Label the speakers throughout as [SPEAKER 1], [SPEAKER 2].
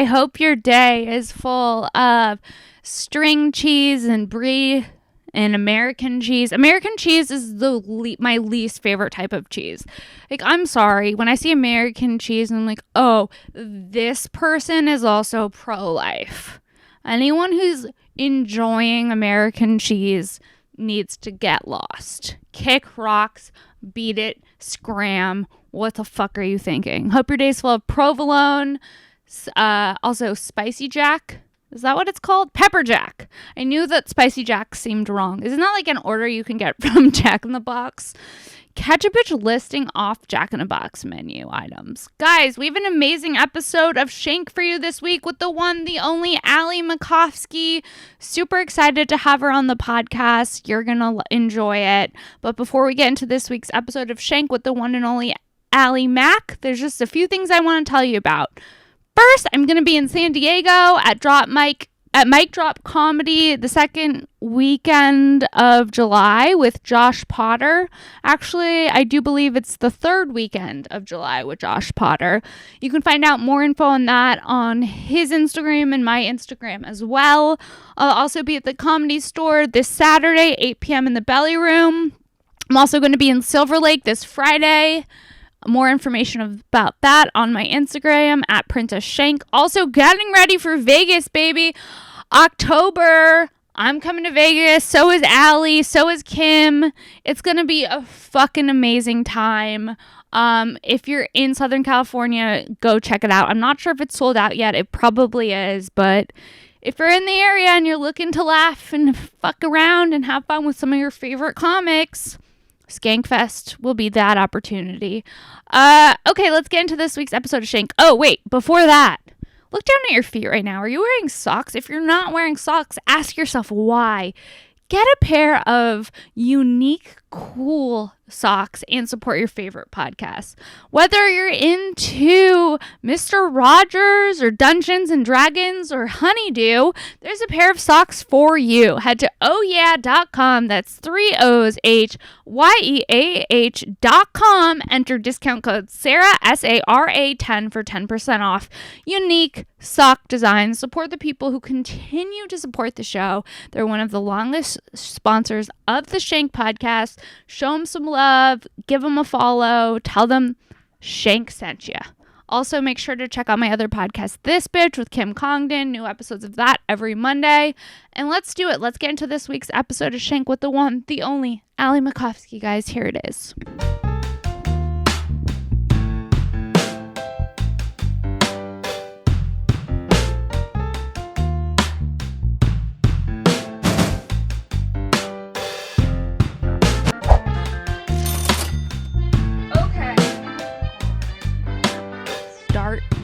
[SPEAKER 1] I hope your day is full of string cheese and brie and American cheese. American cheese is my least favorite type of cheese. Like, I'm sorry. When I see American cheese, I'm like, oh, this person is also pro-life. Anyone who's enjoying American cheese needs to get lost. Kick rocks, beat it, scram. What the fuck are you thinking? Hope your day's full of provolone. Also, Spicy Jack. Is that what it's called? Pepper Jack. I knew that Spicy Jack seemed wrong. Isn't that like an order you can get from Jack in the Box? Catch a bitch listing off Jack in the Box menu items. Guys, we have an amazing episode of Shank for you this week with the one, the only Ali Macofsky. Super excited to have her on the podcast. You're going to enjoy it. But before we get into this week's episode of Shank with the one and only Ali Mac, there's just a few things I want to tell you about. First, I'm going to be in San Diego at Mic Drop Comedy the second weekend of July with Josh Potter. Actually, I do believe it's the third weekend of July with Josh Potter. You can find out more info on that on his Instagram and my Instagram as well. I'll also be at the Comedy Store this Saturday, 8 p.m. in the Belly Room. I'm also going to be in Silver Lake this Friday. More information about that on my Instagram at Princess Shank. Also getting ready for Vegas, baby. October. I'm coming to Vegas. So is Allie. So is Kim. It's going to be a fucking amazing time. If you're in Southern California, go check it out. I'm not sure if it's sold out yet. It probably is. But if you're in the area and you're looking to laugh and fuck around and have fun with some of your favorite comics, Skankfest will be that opportunity. Okay, let's get into this week's episode of Shank. Oh, wait, before that, look down at your feet right now. Are you wearing socks? If you're not wearing socks, ask yourself why. Get a pair of unique, cool socks and support your favorite podcast. Whether you're into Mr. Rogers or Dungeons and Dragons or Honeydew, there's a pair of socks for you. Head to ohyeah.com. That's 3 O's HYEAH.com. Enter discount code Sara, SARA 10 for 10% off. Unique sock designs. Support the people who continue to support the show. They're one of the longest sponsors of the Shank podcast. Show them some love, give them a follow, tell them Shank sent you. Also, make sure to check out my other podcast, This Bitch with Kim Congdon. New episodes of that every Monday. And let's do it. Let's get into this week's episode of Shank with the one, the only, Ali Macofsky, guys. Here it is.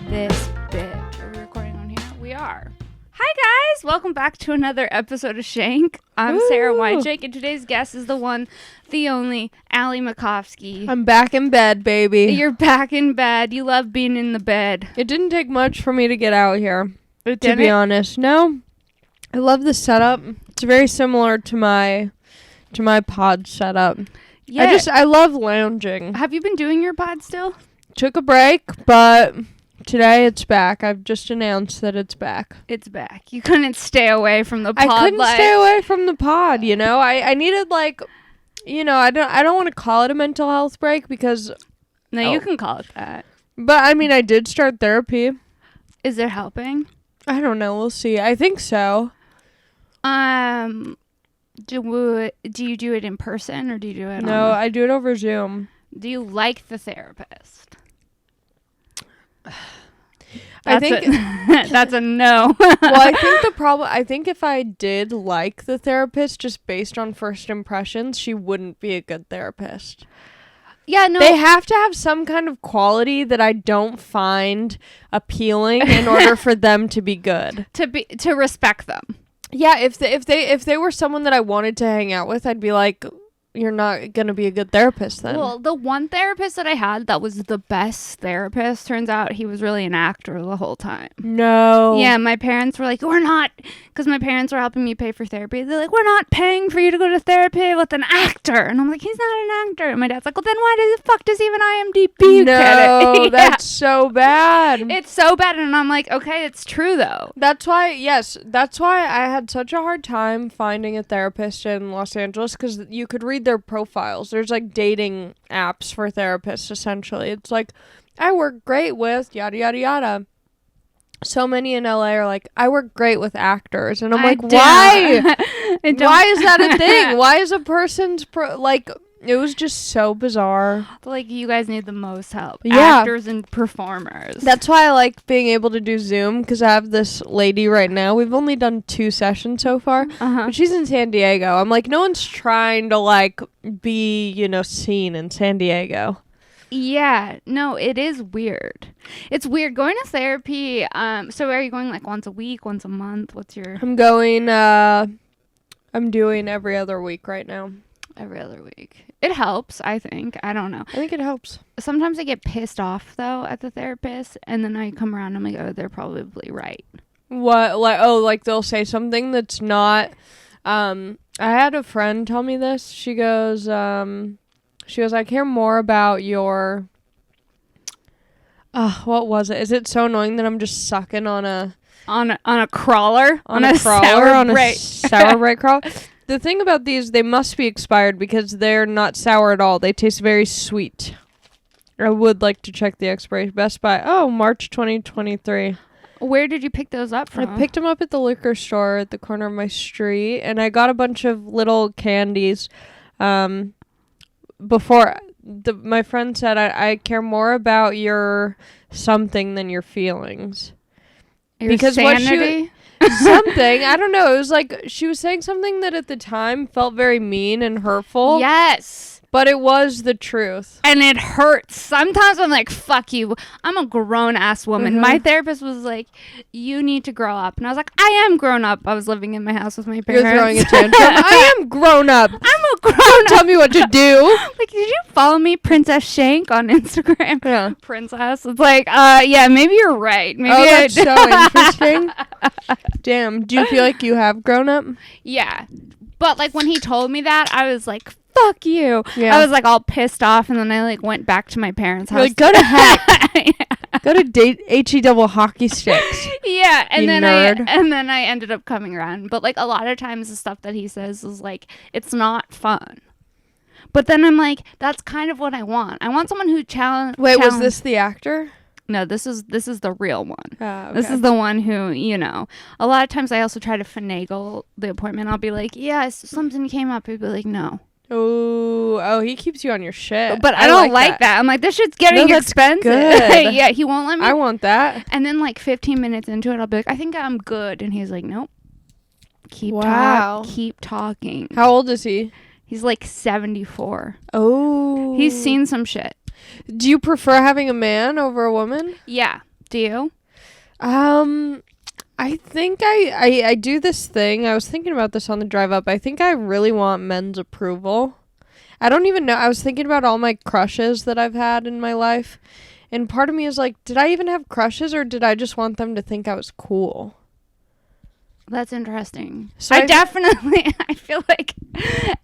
[SPEAKER 1] This bitch. Are we recording on here? We are. Hi guys, welcome back to another episode of Shank. I'm Sara Weinshenk, and today's guest is the one, the only, Ali Macofsky.
[SPEAKER 2] I'm back in bed, baby.
[SPEAKER 1] You're back in bed. You love being in the bed.
[SPEAKER 2] It didn't take much for me to get out here, to be honest. No, I love the setup. It's very similar to my pod setup. Yeah. I love lounging.
[SPEAKER 1] Have you been doing your pod still?
[SPEAKER 2] Took a break, but today it's back. I've just announced that it's back.
[SPEAKER 1] It's back. You couldn't stay away from the pod.
[SPEAKER 2] I couldn't stay away from the pod, you know. I needed, like, you know, I don't want to call it a mental health break because
[SPEAKER 1] No, you can call it that.
[SPEAKER 2] But I mean, I did start therapy.
[SPEAKER 1] Is it helping?
[SPEAKER 2] I don't know. We'll see. I think so.
[SPEAKER 1] Do you do it in person or do you do it
[SPEAKER 2] No, I do it over Zoom.
[SPEAKER 1] Do you like the therapist?
[SPEAKER 2] I think
[SPEAKER 1] that's a no.
[SPEAKER 2] Well, I think if I did like the therapist just based on first impressions, she wouldn't be a good therapist.
[SPEAKER 1] Yeah, no.
[SPEAKER 2] They have to have some kind of quality that I don't find appealing in order for them to be good.
[SPEAKER 1] To respect them.
[SPEAKER 2] Yeah, if they were someone that I wanted to hang out with, I'd be like, you're not going to be a good therapist then.
[SPEAKER 1] Well, the one therapist that I had that was the best therapist, turns out he was really an actor the whole time.
[SPEAKER 2] No.
[SPEAKER 1] Yeah, my parents were like, we're not, because my parents were helping me pay for therapy. They're like, we're not paying for you to go to therapy with an actor. And I'm like, he's not an actor. And my dad's like, well, then why the fuck does even IMDb
[SPEAKER 2] No,
[SPEAKER 1] credit?
[SPEAKER 2] that's so bad.
[SPEAKER 1] It's so bad. And I'm like, okay, it's true though.
[SPEAKER 2] That's why I had such a hard time finding a therapist in Los Angeles, because you could read their profiles. There's like dating apps for therapists, essentially. It's like, I work great with yada yada yada. So many in LA are like, I work great with actors, and I'm like, why? Why is that a thing? Why is a person's it was just so bizarre.
[SPEAKER 1] Like, you guys need the most help.
[SPEAKER 2] Yeah.
[SPEAKER 1] Actors and performers.
[SPEAKER 2] That's why I like being able to do Zoom, because I have this lady right now. We've only done 2 sessions so far, but she's in San Diego. I'm like, no one's trying to like be, seen in San Diego.
[SPEAKER 1] Yeah, no, it is weird. It's weird going to therapy. So are you going like once a week, once a month? What's your...
[SPEAKER 2] I'm doing every other week right now.
[SPEAKER 1] Every other week. It helps, I think. I don't know.
[SPEAKER 2] I think it helps.
[SPEAKER 1] Sometimes I get pissed off, though, at the therapist, and then I come around and I'm like, oh, they're probably right.
[SPEAKER 2] What? Like they'll say something that's not... I had a friend tell me this. She goes, I care more about your... what was it? Is it so annoying that I'm just sucking on a
[SPEAKER 1] crawler?
[SPEAKER 2] On a sour bright crawler? The thing about these, they must be expired because they're not sour at all. They taste very sweet. I would like to check the expiration. Best Buy. Oh, March 2023.
[SPEAKER 1] Where did you pick those up from?
[SPEAKER 2] I picked them up at the liquor store at the corner of my street, and I got a bunch of little candies. Before my friend said, I care more about your something than your feelings.
[SPEAKER 1] Your because sanity?
[SPEAKER 2] Something, I don't know, it was like she was saying something that at the time felt very mean and hurtful.
[SPEAKER 1] Yes.
[SPEAKER 2] But it was the truth.
[SPEAKER 1] And it hurts. Sometimes I'm like, fuck you. I'm a grown-ass woman. Mm-hmm. My therapist was like, you need to grow up. And I was like, I am grown up. I was living in my house with my parents.
[SPEAKER 2] You're throwing a tantrum. I am grown up.
[SPEAKER 1] I'm a grown up.
[SPEAKER 2] Don't tell me what to do.
[SPEAKER 1] Like, did you follow me, Princess Shank, on Instagram? Yeah. Princess. It's like, yeah, maybe you're right. Maybe
[SPEAKER 2] that's so interesting. Damn. Do you feel like you have grown up?
[SPEAKER 1] Yeah. But, like, when he told me that, I was like, fuck you.
[SPEAKER 2] Yeah.
[SPEAKER 1] I was like all pissed off, and then I like went back to my parents' house.
[SPEAKER 2] Like, go to heck. Yeah. Go to date HE double hockey sticks.
[SPEAKER 1] Yeah, and then I ended up coming around. But like a lot of times the stuff that he says is like, it's not fun. But then I'm like, that's kind of what I want. I want someone who
[SPEAKER 2] Wait, was this the actor?
[SPEAKER 1] No, this is the real one.
[SPEAKER 2] Okay.
[SPEAKER 1] This is the one who, a lot of times I also try to finagle the appointment. I'll be like, yes, something came up. He'd be like, no.
[SPEAKER 2] Oh, he keeps you on your shit.
[SPEAKER 1] But I don't like that. I'm like, this shit's getting expensive.
[SPEAKER 2] Good.
[SPEAKER 1] Yeah, he won't let me.
[SPEAKER 2] I want that.
[SPEAKER 1] And then like 15 minutes into it, I'll be like, I think I'm good. And he's like, nope. Keep talking.
[SPEAKER 2] How old is he?
[SPEAKER 1] He's like 74.
[SPEAKER 2] Oh.
[SPEAKER 1] He's seen some shit.
[SPEAKER 2] Do you prefer having a man over a woman?
[SPEAKER 1] Yeah. Do you?
[SPEAKER 2] I think I do this thing. I was thinking about this on the drive up. I think I really want men's approval. I don't even know. I was thinking about all my crushes that I've had in my life. And part of me is like, did I even have crushes, or did I just want them to think I was cool?
[SPEAKER 1] That's interesting. So I feel like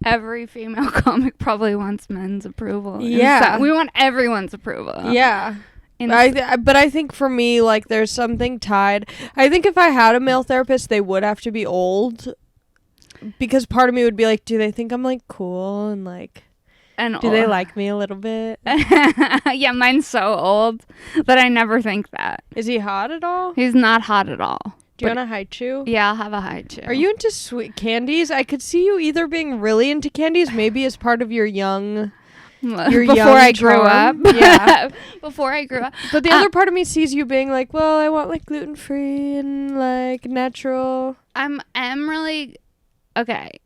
[SPEAKER 1] every female comic probably wants men's approval.
[SPEAKER 2] Yeah.
[SPEAKER 1] So we want everyone's approval.
[SPEAKER 2] Yeah. But I think for me, like, there's something tied. I think if I had a male therapist, they would have to be old, because part of me would be like, do they think I'm like cool and like, and do they like me a little bit?
[SPEAKER 1] Yeah, mine's so old that I never think that.
[SPEAKER 2] Is he hot at all?
[SPEAKER 1] He's not hot at all.
[SPEAKER 2] Do you want a high chew?
[SPEAKER 1] Yeah, I'll have a high chew.
[SPEAKER 2] Are you into sweet candies? I could see you either being really into candies, maybe as part of your young.
[SPEAKER 1] Before I grew up.
[SPEAKER 2] Yeah.
[SPEAKER 1] Before I grew up.
[SPEAKER 2] But the other part of me sees you being like, well, I want like gluten-free and like natural.
[SPEAKER 1] I'm really, okay,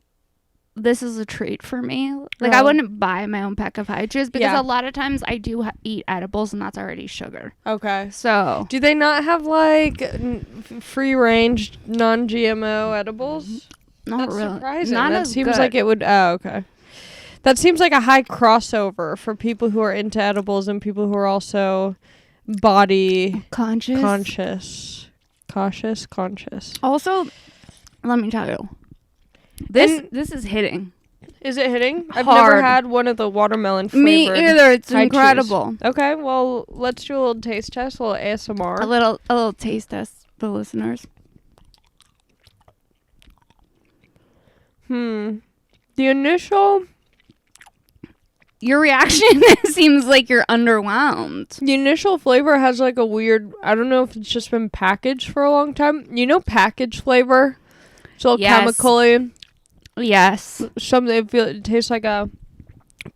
[SPEAKER 1] this is a treat for me. Like, I wouldn't buy my own pack of high chews because a lot of times I do eat edibles and that's already sugar.
[SPEAKER 2] Okay.
[SPEAKER 1] So.
[SPEAKER 2] Do they not have like free-range non-GMO edibles?
[SPEAKER 1] Not
[SPEAKER 2] that's
[SPEAKER 1] really.
[SPEAKER 2] Surprising.
[SPEAKER 1] Not
[SPEAKER 2] that
[SPEAKER 1] as
[SPEAKER 2] seems
[SPEAKER 1] good.
[SPEAKER 2] like it would. Oh, okay. That seems like a high crossover for people who are into edibles and people who are also body conscious.
[SPEAKER 1] Also, let me tell you, this is hitting.
[SPEAKER 2] Is it hitting?
[SPEAKER 1] Hard.
[SPEAKER 2] I've never had one of the watermelon flavored.
[SPEAKER 1] Me either. It's incredible.
[SPEAKER 2] Cheese. Okay, well, let's do a little taste test, a little ASMR.
[SPEAKER 1] A little taste test for the listeners.
[SPEAKER 2] The initial...
[SPEAKER 1] Your reaction seems like you're underwhelmed.
[SPEAKER 2] The initial flavor has like a weird... I don't know if it's just been packaged for a long time. You know packaged flavor? It's all chemically.
[SPEAKER 1] Yes.
[SPEAKER 2] It tastes like a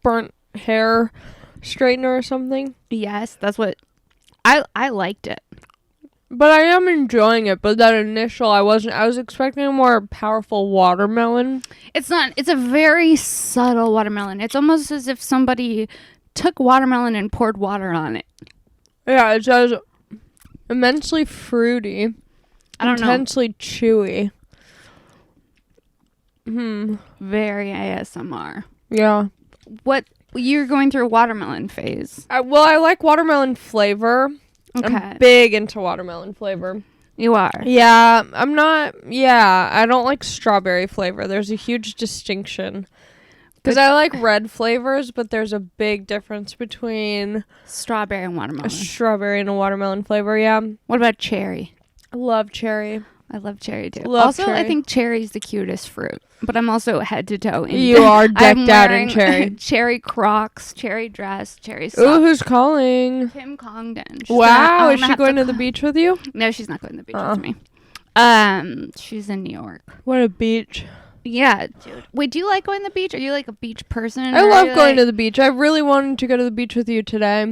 [SPEAKER 2] burnt hair straightener or something.
[SPEAKER 1] Yes, that's what I liked it.
[SPEAKER 2] But I am enjoying it. But that initial, I was expecting a more powerful watermelon.
[SPEAKER 1] It's not. It's a very subtle watermelon. It's almost as if somebody took watermelon and poured water on it.
[SPEAKER 2] Yeah, it says immensely fruity.
[SPEAKER 1] I don't know.
[SPEAKER 2] Intensely chewy.
[SPEAKER 1] Very ASMR.
[SPEAKER 2] Yeah.
[SPEAKER 1] What, you're going through a watermelon phase?
[SPEAKER 2] I like watermelon flavor.
[SPEAKER 1] Okay.
[SPEAKER 2] I'm big into watermelon flavor.
[SPEAKER 1] You are?
[SPEAKER 2] Yeah, I'm not. Yeah, I don't like strawberry flavor. There's a huge distinction. Because I like red flavors, but there's a big difference between
[SPEAKER 1] strawberry and watermelon.
[SPEAKER 2] A strawberry and a watermelon flavor, yeah.
[SPEAKER 1] What about cherry?
[SPEAKER 2] I love cherry.
[SPEAKER 1] I love cherry too.
[SPEAKER 2] Love
[SPEAKER 1] cherry. I think cherry's the cutest fruit, but I'm also head to toe in.
[SPEAKER 2] You are decked out in cherry.
[SPEAKER 1] Cherry Crocs, cherry dress, cherry socks.
[SPEAKER 2] Ooh, who's calling?
[SPEAKER 1] Kim Congdon.
[SPEAKER 2] Wow, is she going to the beach with you?
[SPEAKER 1] No, she's not going to the beach with me. She's in New York.
[SPEAKER 2] What a beach.
[SPEAKER 1] Yeah, dude. Wait, do you like going to the beach? Are you like a beach person?
[SPEAKER 2] I love going to the beach. I really wanted to go to the beach with you today.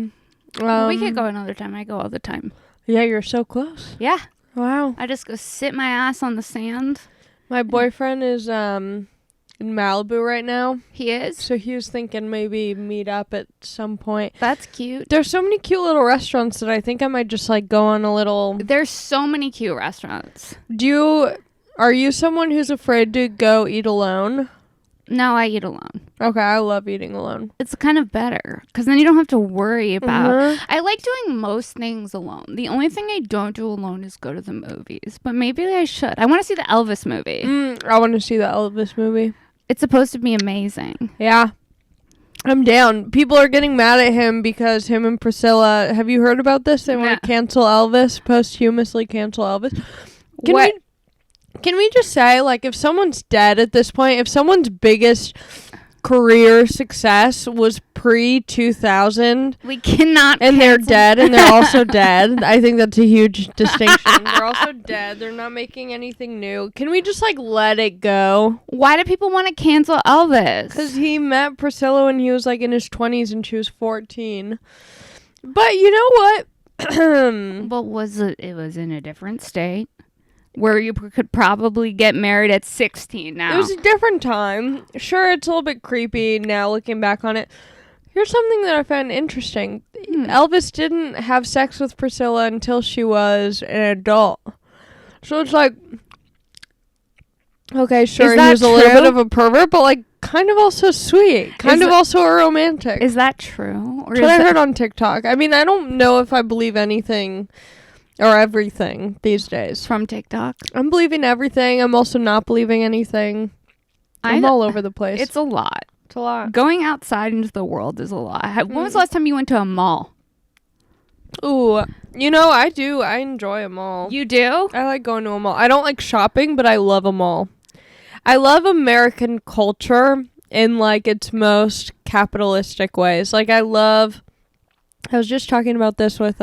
[SPEAKER 1] We could go another time. I go all the time.
[SPEAKER 2] Yeah, you're so close.
[SPEAKER 1] Yeah.
[SPEAKER 2] Wow.
[SPEAKER 1] I just go sit my ass on the sand.
[SPEAKER 2] My boyfriend is in Malibu right now.
[SPEAKER 1] He is?
[SPEAKER 2] So he was thinking maybe meet up at some point.
[SPEAKER 1] That's cute.
[SPEAKER 2] There's so many cute little restaurants that I think I might just like go on a little...
[SPEAKER 1] There's so many cute restaurants.
[SPEAKER 2] Are you someone who's afraid to go eat alone?
[SPEAKER 1] No, I eat alone.
[SPEAKER 2] Okay, I love eating alone.
[SPEAKER 1] It's kind of better because then you don't have to worry about... I like doing most things alone. The only thing I don't do alone is go to the movies. But maybe I should. I want to see the Elvis movie.
[SPEAKER 2] I want to see the Elvis movie.
[SPEAKER 1] It's supposed to be amazing.
[SPEAKER 2] Yeah. I'm down. People are getting mad at him because him and Priscilla... Have you heard about this? They want to cancel Elvis, posthumously cancel Elvis. Can we just say, like, if someone's dead at this point, if someone's biggest career success was pre-2000...
[SPEAKER 1] We cannot
[SPEAKER 2] And they're dead, and they're also dead. I think that's a huge distinction. They're also dead. They're not making anything new. Can we just, like, let it go?
[SPEAKER 1] Why do people want to cancel Elvis?
[SPEAKER 2] Because he met Priscilla when he was, like, in his 20s, and she was 14. But you know what?
[SPEAKER 1] But was it? It was in a different state. Where you could probably get married at 16 now.
[SPEAKER 2] It was a different time. Sure, it's a little bit creepy now looking back on it. Here's something that I found interesting. Elvis didn't have sex with Priscilla until she was an adult. So it's like, okay, sure, he was a little bit of a pervert, but like kind of also sweet. Kind of also a romantic.
[SPEAKER 1] Is that true?
[SPEAKER 2] Or that's what I heard on TikTok. I mean, I don't know if I believe anything... or everything these days.
[SPEAKER 1] From TikTok?
[SPEAKER 2] I'm believing everything. I'm also not believing anything. I'm all over the place.
[SPEAKER 1] It's a lot.
[SPEAKER 2] It's a lot.
[SPEAKER 1] Going outside into the world is a lot. When was the last time you went to a mall?
[SPEAKER 2] Ooh, you know, I do. I enjoy a mall.
[SPEAKER 1] You do?
[SPEAKER 2] I like going to a mall. I don't like shopping, but I love a mall. I love American culture in, like, its most capitalistic ways. Like, I was just talking about this with,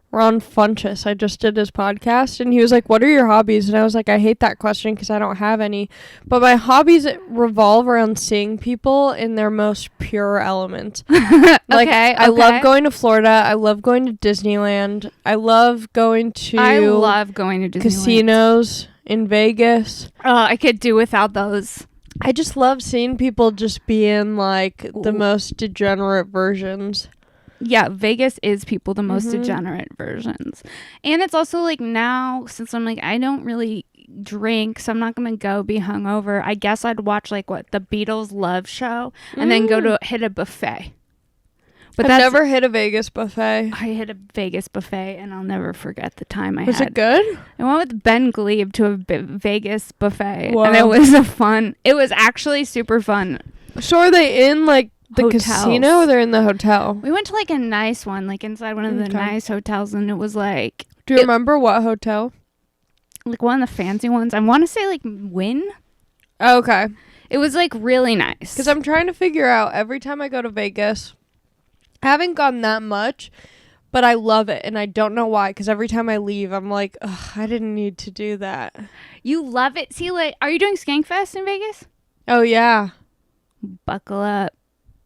[SPEAKER 2] Ron Funches. I just did his podcast, and he was like, what are your hobbies? And I was like, I hate that question because I don't have any. But my hobbies revolve around seeing people in their most pure element. Like, I love going to Florida. I love going to Disneyland. I love going to
[SPEAKER 1] Disneyland.
[SPEAKER 2] Casinos in Vegas.
[SPEAKER 1] I could do without those.
[SPEAKER 2] I just love seeing people just be in, like, the most degenerate versions.
[SPEAKER 1] Yeah, Vegas is the most degenerate versions. And it's also like now, since I'm like, I don't really drink, so I'm not gonna go be hungover. I guess I'd watch like the Beatles Love Show and then go to hit a buffet.
[SPEAKER 2] But I've never hit a Vegas buffet.
[SPEAKER 1] I hit a Vegas buffet, and I'll never forget the time I had.
[SPEAKER 2] Was it good?
[SPEAKER 1] I went with Ben Glebe to a Vegas buffet,
[SPEAKER 2] Whoa.
[SPEAKER 1] and it was it was actually super fun.
[SPEAKER 2] So are they in like the
[SPEAKER 1] Hotels.
[SPEAKER 2] casino, or they're in the hotel?
[SPEAKER 1] We went to like a nice one, like inside one of the nice hotels, and it was like...
[SPEAKER 2] Do you remember what hotel?
[SPEAKER 1] Like one of the fancy ones. I want to say like Wynn.
[SPEAKER 2] Oh, okay.
[SPEAKER 1] It was like really nice.
[SPEAKER 2] Because I'm trying to figure out, every time I go to Vegas, I haven't gone that much, but I love it, and I don't know why, because every time I leave, I'm like, ugh, I didn't need to do that.
[SPEAKER 1] You love it. See, like, are you doing Skankfest in Vegas?
[SPEAKER 2] Oh, yeah.
[SPEAKER 1] Buckle up.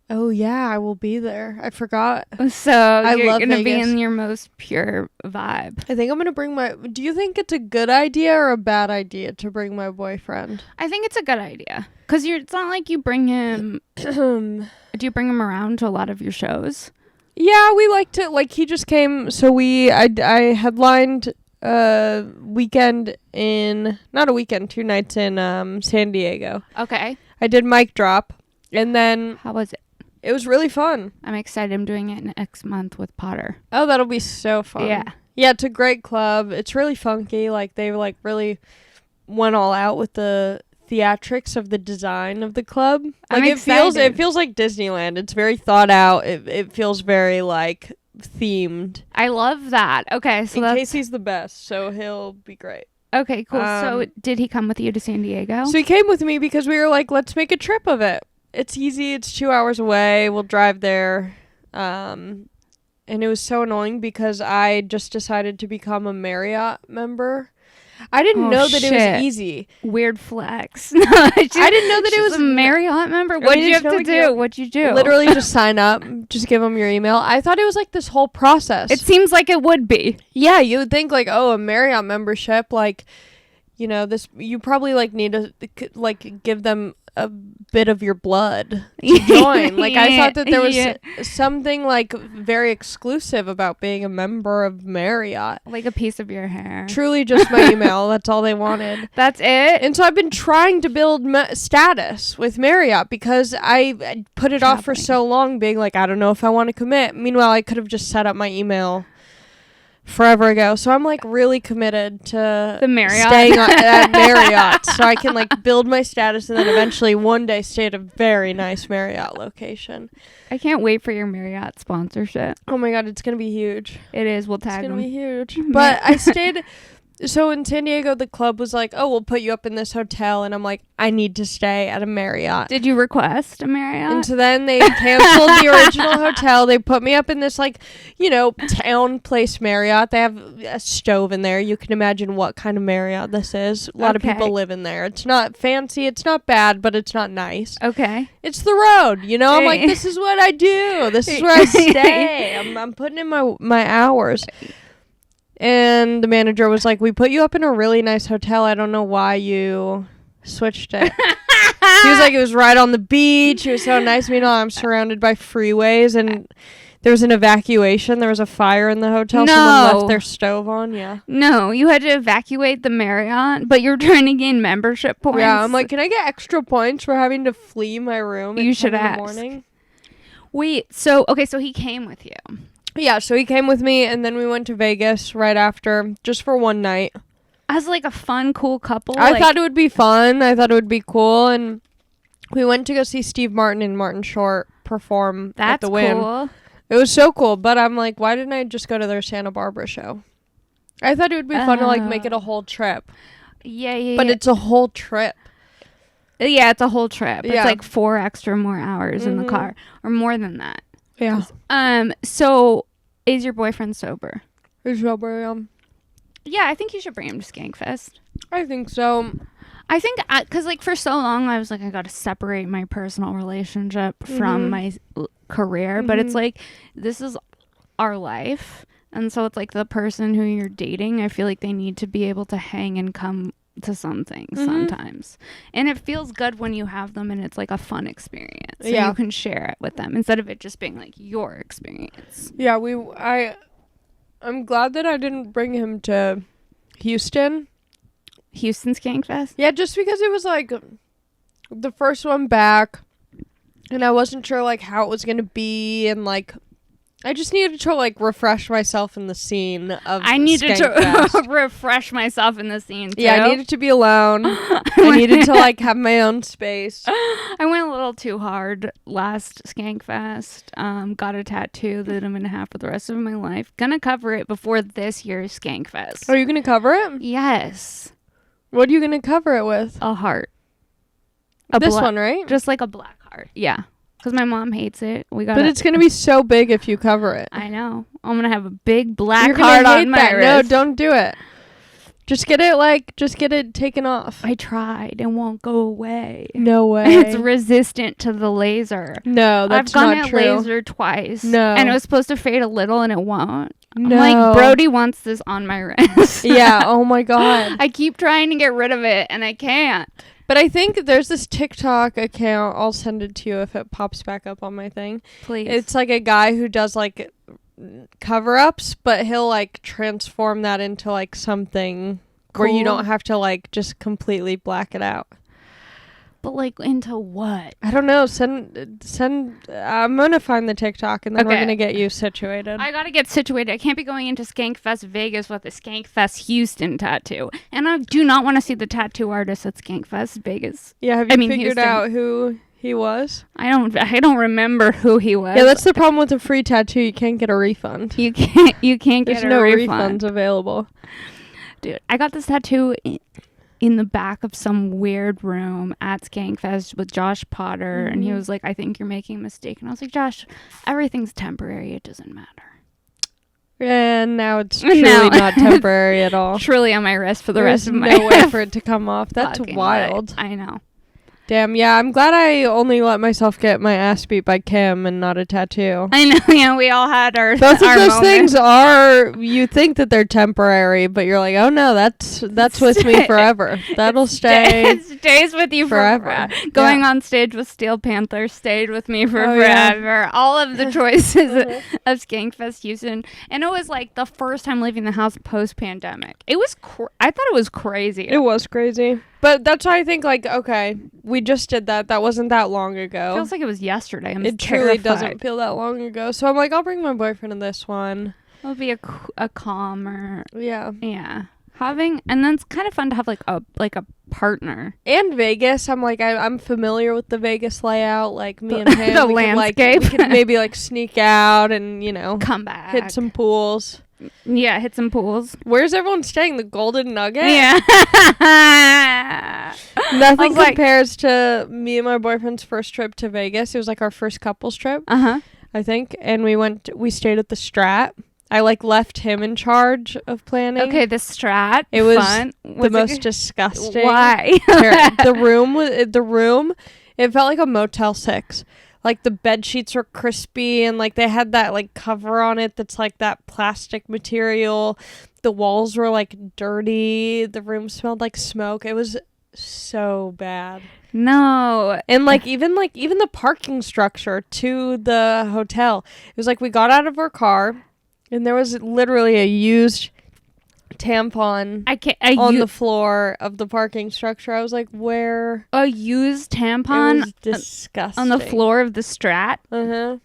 [SPEAKER 2] Oh, yeah, I will be there. I forgot.
[SPEAKER 1] So you're
[SPEAKER 2] love
[SPEAKER 1] going to be
[SPEAKER 2] Vegas.
[SPEAKER 1] in your most pure vibe.
[SPEAKER 2] I think I'm going to bring do you think it's a good idea or a bad idea to bring my boyfriend?
[SPEAKER 1] I think it's a good idea. Because it's not like you bring him... Do you bring him around to a lot of your shows?
[SPEAKER 2] Yeah, we like to, like, he just came, so I headlined weekend in, not a weekend, 2 nights in San Diego.
[SPEAKER 1] Okay.
[SPEAKER 2] I did mic drop, and then...
[SPEAKER 1] How was it?
[SPEAKER 2] It was really fun.
[SPEAKER 1] I'm excited. I'm doing it next month with Potter.
[SPEAKER 2] Oh, that'll be so fun.
[SPEAKER 1] Yeah.
[SPEAKER 2] Yeah, it's a great club. It's really funky. Like, they, like, really went all out with the theatrics of the design of the club. Like, it feels like Disneyland. It's very thought out. It feels very, like, themed.
[SPEAKER 1] I love that. Okay, so
[SPEAKER 2] Casey's the best, so he'll be great.
[SPEAKER 1] Okay, cool. So did he come with you to San Diego?
[SPEAKER 2] So he came with me because we were like, let's make a trip of it. It's easy. It's 2 hours away. We'll drive there. And it was so annoying because I just decided to become a Marriott member. I didn't know that it was easy.
[SPEAKER 1] Weird flex. I
[SPEAKER 2] didn't know that it was
[SPEAKER 1] a Marriott member. What did you have to do? What'd you do?
[SPEAKER 2] Literally just sign up. Just give them your email. I thought it was like this whole process.
[SPEAKER 1] It seems like it would be.
[SPEAKER 2] Yeah, you would think like, oh, a Marriott membership, like, you know, this, you probably like need to like give them a bit of your blood to join. Like, I thought that there was something like very exclusive about being a member of Marriott.
[SPEAKER 1] Like a piece of your hair.
[SPEAKER 2] Truly just my email. That's all they wanted.
[SPEAKER 1] That's it?
[SPEAKER 2] And so I've been trying to build status with Marriott because I put it off for so long, being like, I don't know if I want to commit. Meanwhile, I could have just set up my email forever ago. So I'm like really committed to
[SPEAKER 1] the Marriott,
[SPEAKER 2] staying at Marriott, so I can like build my status and then eventually one day stay at a very nice Marriott location.
[SPEAKER 1] I can't wait for your Marriott sponsorship.
[SPEAKER 2] Oh my god, it's gonna be huge.
[SPEAKER 1] It is. We'll tag them.
[SPEAKER 2] It's gonna be huge. But I stayed. So in San Diego, the club was like, oh, we'll put you up in this hotel. And I'm like, I need to stay at a Marriott.
[SPEAKER 1] Did you request a Marriott?
[SPEAKER 2] And so then they canceled the original hotel. They put me up in this, like, you know, town place Marriott. They have a stove in there. You can imagine what kind of Marriott this is. A lot of people live in there. It's not fancy. It's not bad, but it's not nice.
[SPEAKER 1] Okay.
[SPEAKER 2] It's the road. You know, I'm like, this is what I do. This is where I stay. I'm putting in my hours. And the manager was like, we put you up in a really nice hotel. I don't know why you switched it. He was like, it was right on the beach. It was so nice. Meanwhile, I'm surrounded by freeways, and there was an evacuation. There was a fire in the hotel.
[SPEAKER 1] No.
[SPEAKER 2] Someone left their stove on. Yeah.
[SPEAKER 1] No, you had to evacuate the Marriott, but you're trying to gain membership points.
[SPEAKER 2] Yeah, I'm like, can I get extra points for having to flee my room at 10 in the morning?
[SPEAKER 1] Wait, so he came with you.
[SPEAKER 2] Yeah, so he came with me, and then we went to Vegas right after, just for one night.
[SPEAKER 1] As like a fun, cool couple.
[SPEAKER 2] I thought it would be fun. I thought it would be cool, and we went to go see Steve Martin and Martin Short perform at the Wynn.
[SPEAKER 1] Cool.
[SPEAKER 2] It was so cool, but I'm like, why didn't I just go to their Santa Barbara show? I thought it would be fun to like make it a whole trip.
[SPEAKER 1] Yeah.
[SPEAKER 2] But it's a whole trip.
[SPEAKER 1] Yeah, it's a whole trip.
[SPEAKER 2] Yeah.
[SPEAKER 1] It's like 4 extra more hours in the car, or more than that.
[SPEAKER 2] Yeah.
[SPEAKER 1] So is your boyfriend sober?
[SPEAKER 2] He's sober,
[SPEAKER 1] yeah, I think you should bring him to Skankfest.
[SPEAKER 2] I think so.
[SPEAKER 1] I think, because like for so long I was like, I got to separate my personal relationship from my career. But it's like, this is our life. And so it's like the person who you're dating, I feel like they need to be able to hang and come to something sometimes. And it feels good when you have them and it's like a fun experience. So you can share it with them instead of it just being like your experience.
[SPEAKER 2] Yeah, I'm glad that I didn't bring him to Houston
[SPEAKER 1] Houston Skankfest?
[SPEAKER 2] Yeah, just because it was like the first one back, and I wasn't sure like how it was gonna be, and like I just needed to like refresh myself in the scene of
[SPEAKER 1] I needed
[SPEAKER 2] Skankfest.
[SPEAKER 1] to refresh myself in the scene too.
[SPEAKER 2] Yeah, I needed to be alone. I needed to like have my own space.
[SPEAKER 1] I went a little too hard last Skankfest. Got a tattoo that I'm gonna have for the rest of my life. Gonna cover it before this year's Skankfest.
[SPEAKER 2] Are you gonna cover it?
[SPEAKER 1] Yes.
[SPEAKER 2] What are you gonna cover it with?
[SPEAKER 1] A heart.
[SPEAKER 2] This one, right?
[SPEAKER 1] Just like a black heart. Yeah. Because my mom hates it.
[SPEAKER 2] But it's going to be so big if you cover it.
[SPEAKER 1] I know. I'm going to have a big black
[SPEAKER 2] You're
[SPEAKER 1] heart
[SPEAKER 2] gonna hate
[SPEAKER 1] on my
[SPEAKER 2] that.
[SPEAKER 1] wrist.
[SPEAKER 2] No, don't do it. Just get it taken off.
[SPEAKER 1] I tried. It won't go away.
[SPEAKER 2] No way.
[SPEAKER 1] It's resistant to the laser.
[SPEAKER 2] No, that's not true.
[SPEAKER 1] I've gone at laser twice.
[SPEAKER 2] No.
[SPEAKER 1] And it was supposed to fade a little and it won't.
[SPEAKER 2] No.
[SPEAKER 1] I'm like, Brody wants this on my wrist.
[SPEAKER 2] Yeah, oh my God.
[SPEAKER 1] I keep trying to get rid of it and I can't.
[SPEAKER 2] But I think there's this TikTok account. I'll send it to you if it pops back up on my thing.
[SPEAKER 1] Please.
[SPEAKER 2] It's like a guy who does like cover-ups, but he'll like transform that into like something where you don't have to like just completely black it out.
[SPEAKER 1] But like into what?
[SPEAKER 2] I don't know. Send. I'm gonna find the TikTok and then we're gonna get you situated.
[SPEAKER 1] I gotta get situated. I can't be going into Skankfest Vegas with a Skankfest Houston tattoo, and I do not want to see the tattoo artist at Skankfest Vegas.
[SPEAKER 2] Yeah, have you figured
[SPEAKER 1] Houston.
[SPEAKER 2] out who he was?
[SPEAKER 1] I don't remember who he was.
[SPEAKER 2] Yeah, that's the problem with a free tattoo. You can't get a refund.
[SPEAKER 1] You can't get
[SPEAKER 2] There's
[SPEAKER 1] a
[SPEAKER 2] no
[SPEAKER 1] refund.
[SPEAKER 2] refunds available.
[SPEAKER 1] Dude, I got this tattoo in the back of some weird room at Skankfest with Josh Potter, and he was like, I think you're making a mistake. And I was like, Josh, everything's temporary. It doesn't matter.
[SPEAKER 2] And now it's truly not temporary at all.
[SPEAKER 1] Truly on my wrist for the rest of my
[SPEAKER 2] no way for it to come off. That's wild.
[SPEAKER 1] I know.
[SPEAKER 2] Damn, yeah, I'm glad I only let myself get my ass beat by Kim and not a tattoo.
[SPEAKER 1] I know, yeah, we all had our
[SPEAKER 2] both of those
[SPEAKER 1] moments.
[SPEAKER 2] things are, you think that they're temporary, but you're like, oh no, that's with me forever. That'll stay.
[SPEAKER 1] It stays with you forever. Going on stage with Steel Panther stayed with me for forever. Yeah. All of the choices of Skankfest Houston, and it was like the first time leaving the house post pandemic. It was, I thought it was crazy.
[SPEAKER 2] It was crazy. But that's why I think, like, okay, we just did that. That wasn't that long ago.
[SPEAKER 1] It feels like it was yesterday.
[SPEAKER 2] It truly doesn't feel that long ago. So I'm like, I'll bring my boyfriend to this one.
[SPEAKER 1] It'll be a calmer.
[SPEAKER 2] Yeah.
[SPEAKER 1] Yeah. And then it's kind of fun to have like a partner.
[SPEAKER 2] And Vegas, I'm like, I'm familiar with the Vegas layout. Like me and him,
[SPEAKER 1] the landscape.
[SPEAKER 2] We could maybe like sneak out and
[SPEAKER 1] come back,
[SPEAKER 2] hit some pools.
[SPEAKER 1] Yeah, hit some pools.
[SPEAKER 2] Where's everyone staying? The Golden Nugget?
[SPEAKER 1] Yeah.
[SPEAKER 2] Nothing compares to me and my boyfriend's first trip to Vegas. It was like our first couples trip. I think. And we stayed at the Strat. I like left him in charge of planning.
[SPEAKER 1] Okay, the Strat.
[SPEAKER 2] It was
[SPEAKER 1] fun.
[SPEAKER 2] the most disgusting.
[SPEAKER 1] Why?
[SPEAKER 2] The room, it felt like a Motel 6. Like the bed sheets were crispy and like they had that like cover on it that's like that plastic material. The walls were like dirty. The room smelled like smoke. It was so bad.
[SPEAKER 1] No.
[SPEAKER 2] And like even the parking structure to the hotel. It was like we got out of our car and there was literally a used tampon on the floor of the parking structure. I was like, where?
[SPEAKER 1] A used tampon?
[SPEAKER 2] It was disgusting.
[SPEAKER 1] On the floor of the Strat?
[SPEAKER 2] Uh-huh.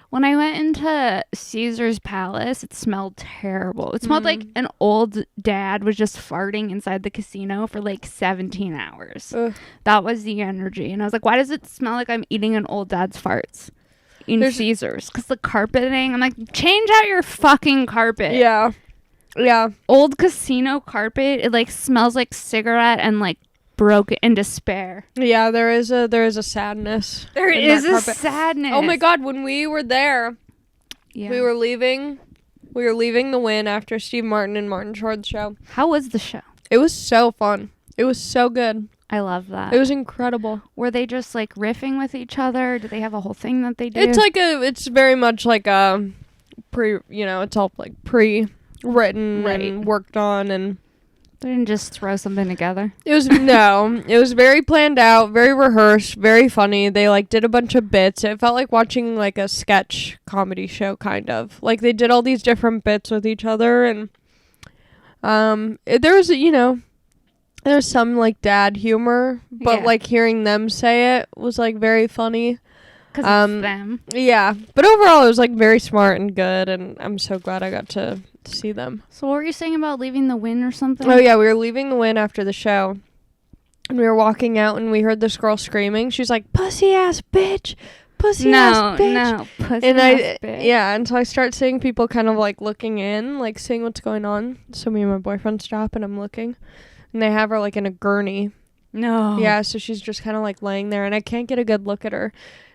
[SPEAKER 1] When I went into Caesar's Palace, it smelled terrible. It smelled like an old dad was just farting inside the casino for like 17 hours. Ugh. That was the energy. And I was like, why does it smell like I'm eating an old dad's farts in Caesar's? Because the carpeting, I'm like, change out your fucking carpet.
[SPEAKER 2] Yeah. Yeah.
[SPEAKER 1] Old casino carpet, it like smells like cigarette and like broke in despair. Yeah,
[SPEAKER 2] there is a sadness.
[SPEAKER 1] There is a sadness.
[SPEAKER 2] Oh my God, when we were there, we were leaving the Wynn after Steve Martin and Martin Short's show.
[SPEAKER 1] How was the show?
[SPEAKER 2] It was so fun. It was so good.
[SPEAKER 1] I love that.
[SPEAKER 2] It was incredible.
[SPEAKER 1] Were they just like riffing with each other? Did they have a whole thing that they did?
[SPEAKER 2] It's very much like a it's all like pre-written and worked on, and
[SPEAKER 1] they didn't just throw something together.
[SPEAKER 2] It was very planned out, very rehearsed, very funny. They like did a bunch of bits. It felt like watching like a sketch comedy show, kind of. Like they did all these different bits with each other, and there was There's some, like, dad humor, but, like, hearing them say it was, like, very funny.
[SPEAKER 1] Because it's them.
[SPEAKER 2] Yeah. But overall, it was, like, very smart and good, and I'm so glad I got to see them.
[SPEAKER 1] So what were you saying about leaving the Wynn or something?
[SPEAKER 2] Oh, yeah, we were leaving the Wynn after the show, and we were walking out, and we heard this girl screaming. She's like, pussy-ass bitch! Pussy-ass bitch!
[SPEAKER 1] No, pussy-ass bitch.
[SPEAKER 2] Yeah, and so I start seeing people kind of, like, looking in, like, seeing what's going on. So me and my boyfriend stop, and I'm looking. And they have her, like, in a gurney.
[SPEAKER 1] No.
[SPEAKER 2] Yeah, so she's just kind of, like, laying there, and I can't get a good look at her.